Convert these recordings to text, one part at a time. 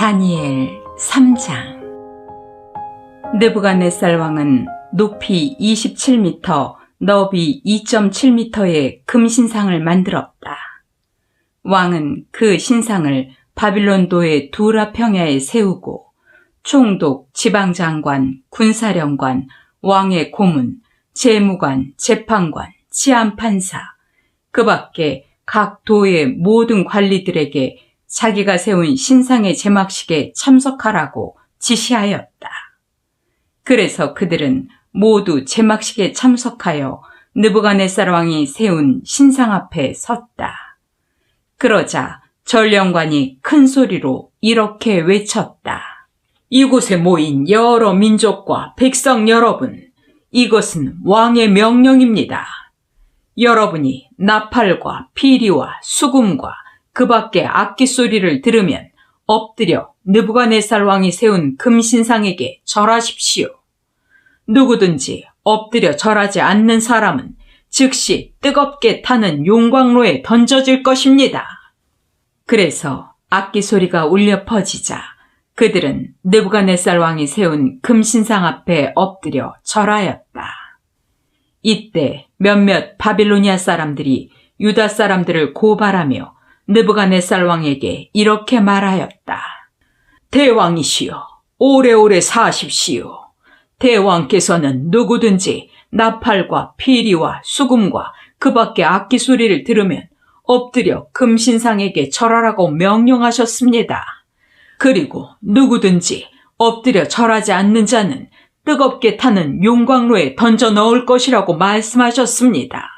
다니엘 3장. 느부갓네살 왕은 높이 27m, 너비 2.7m의 금신상을 만들었다. 왕은 그 신상을 바빌론도의 두라 평야에 세우고 총독, 지방장관, 군사령관, 왕의 고문, 재무관, 재판관, 치안판사, 그 밖에 각 도의 모든 관리들에게 자기가 세운 신상의 제막식에 참석하라고 지시하였다. 그래서 그들은 모두 제막식에 참석하여 느부갓네살 왕이 세운 신상 앞에 섰다. 그러자 전령관이 큰 소리로 이렇게 외쳤다. 이곳에 모인 여러 민족과 백성 여러분, 이것은 왕의 명령입니다. 여러분이 나팔과 피리와 수금과 그 밖에 악기 소리를 들으면 엎드려 느부갓네살 왕이 세운 금신상에게 절하십시오. 누구든지 엎드려 절하지 않는 사람은 즉시 뜨겁게 타는 용광로에 던져질 것입니다. 그래서 악기 소리가 울려 퍼지자 그들은 느부갓네살 왕이 세운 금신상 앞에 엎드려 절하였다. 이때 몇몇 바빌로니아 사람들이 유다 사람들을 고발하며 느부갓네살 왕에게 이렇게 말하였다. 대왕이시여, 오래오래 사십시오. 대왕께서는 누구든지 나팔과 피리와 수금과 그 밖에 악기 소리를 들으면 엎드려 금신상에게 절하라고 명령하셨습니다. 그리고 누구든지 엎드려 절하지 않는 자는 뜨겁게 타는 용광로에 던져 넣을 것이라고 말씀하셨습니다.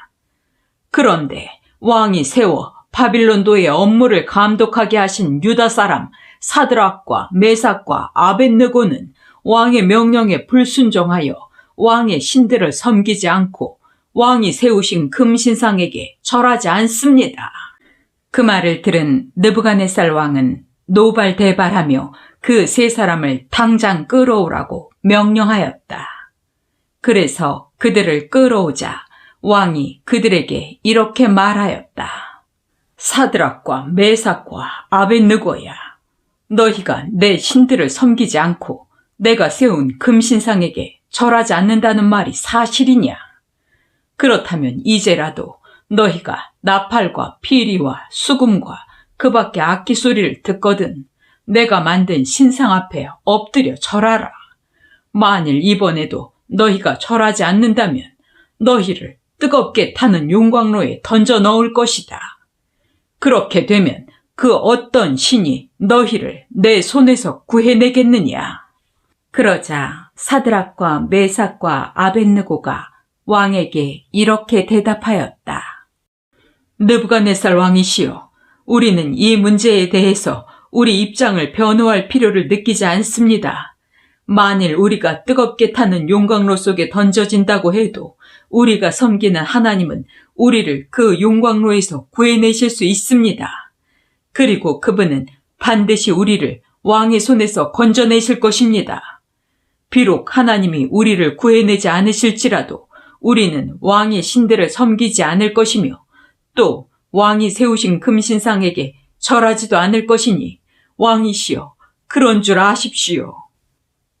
그런데 왕이 세워 바빌론도의 업무를 감독하게 하신 유다 사람 사드락과 메삭과 아벳느고는 왕의 명령에 불순종하여 왕의 신들을 섬기지 않고 왕이 세우신 금신상에게 절하지 않습니다. 그 말을 들은 느부갓네살 왕은 노발대발하며 그 세 사람을 당장 끌어오라고 명령하였다. 그래서 그들을 끌어오자 왕이 그들에게 이렇게 말하였다. 사드락과 메삭과 아벳느고야, 너희가 내 신들을 섬기지 않고 내가 세운 금신상에게 절하지 않는다는 말이 사실이냐? 그렇다면 이제라도 너희가 나팔과 피리와 수금과 그 밖에 악기 소리를 듣거든 내가 만든 신상 앞에 엎드려 절하라. 만일 이번에도 너희가 절하지 않는다면 너희를 뜨겁게 타는 용광로에 던져 넣을 것이다. 그렇게 되면 그 어떤 신이 너희를 내 손에서 구해내겠느냐? 그러자 사드락과 메삭과 아벳느고가 왕에게 이렇게 대답하였다. 느부갓네살 왕이시여, 우리는 이 문제에 대해서 우리 입장을 변호할 필요를 느끼지 않습니다. 만일 우리가 뜨겁게 타는 용광로 속에 던져진다고 해도 우리가 섬기는 하나님은 우리를 그 용광로에서 구해내실 수 있습니다. 그리고 그분은 반드시 우리를 왕의 손에서 건져내실 것입니다. 비록 하나님이 우리를 구해내지 않으실지라도 우리는 왕의 신들을 섬기지 않을 것이며 또 왕이 세우신 금신상에게 절하지도 않을 것이니 왕이시여, 그런 줄 아십시오.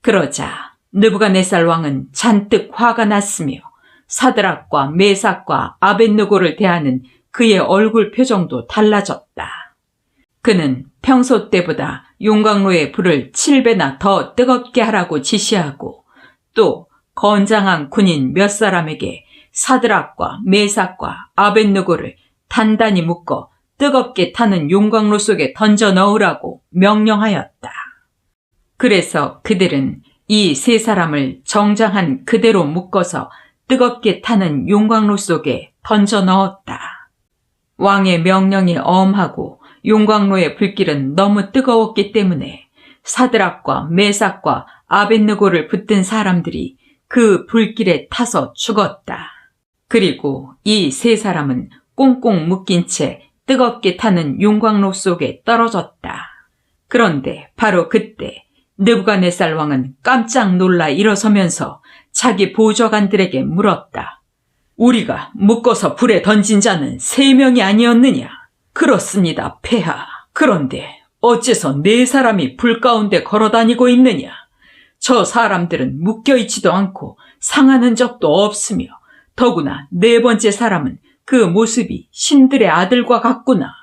그러자 느부갓네살 왕은 잔뜩 화가 났으며 사드락과 메삭과 아벳느고를 대하는 그의 얼굴 표정도 달라졌다. 그는 평소 때보다 용광로의 불을 7배나 더 뜨겁게 하라고 지시하고 또 건장한 군인 몇 사람에게 사드락과 메삭과 아벳느고를 단단히 묶어 뜨겁게 타는 용광로 속에 던져 넣으라고 명령하였다. 그래서 그들은 이 세 사람을 정장한 그대로 묶어서 뜨겁게 타는 용광로 속에 던져 넣었다. 왕의 명령이 엄하고 용광로의 불길은 너무 뜨거웠기 때문에 사드락과 메삭과 아벳느고를 붙든 사람들이 그 불길에 타서 죽었다. 그리고 이 세 사람은 꽁꽁 묶인 채 뜨겁게 타는 용광로 속에 떨어졌다. 그런데 바로 그때 느부갓네살 왕은 깜짝 놀라 일어서면서 자기 보좌관들에게 물었다. 우리가 묶어서 불에 던진 자는 3명이 아니었느냐? 그렇습니다, 폐하. 그런데 어째서 네 사람이 불 가운데 걸어다니고 있느냐? 저 사람들은 묶여있지도 않고 상하는 적도 없으며 더구나 네 번째 사람은 그 모습이 신들의 아들과 같구나.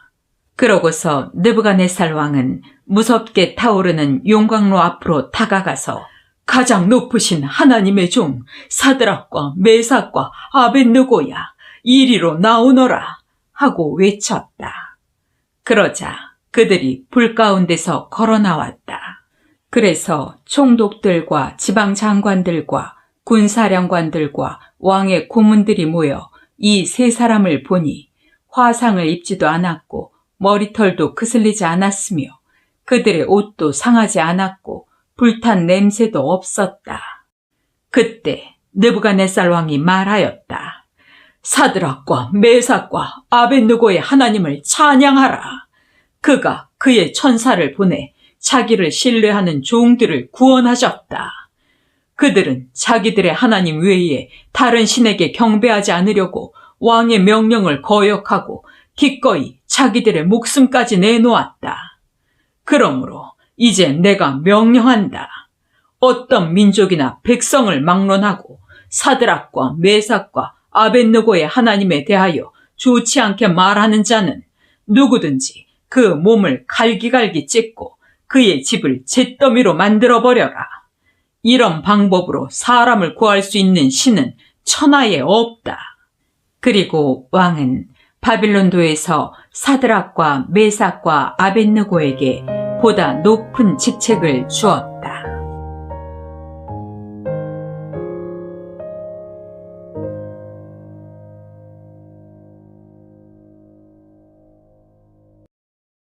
그러고서 느부갓네살 왕은 무섭게 타오르는 용광로 앞으로 다가가서 가장 높으신 하나님의 종 사드락과 메삭과 아벳느고야, 이리로 나오너라 하고 외쳤다. 그러자 그들이 불 가운데서 걸어 나왔다. 그래서 총독들과 지방장관들과 군사령관들과 왕의 고문들이 모여 이 세 사람을 보니 화상을 입지도 않았고 머리털도 그슬리지 않았으며 그들의 옷도 상하지 않았고 불탄 냄새도 없었다. 그때 느부갓네살 왕이 말하였다. 사드락과 메삭과 아벳느고의 하나님을 찬양하라. 그가 그의 천사를 보내 자기를 신뢰하는 종들을 구원하셨다. 그들은 자기들의 하나님 외에 다른 신에게 경배하지 않으려고 왕의 명령을 거역하고 기꺼이 자기들의 목숨까지 내놓았다. 그러므로 이제 내가 명령한다. 어떤 민족이나 백성을 막론하고 사드락과 메삭과 아벳느고의 하나님에 대하여 좋지 않게 말하는 자는 누구든지 그 몸을 갈기갈기 찢고 그의 집을 잿더미로 만들어버려라. 이런 방법으로 사람을 구할 수 있는 신은 천하에 없다. 그리고 왕은 바빌론도에서 사드락과 메삭과 아벳느고에게 보다 높은 직책을 주었다.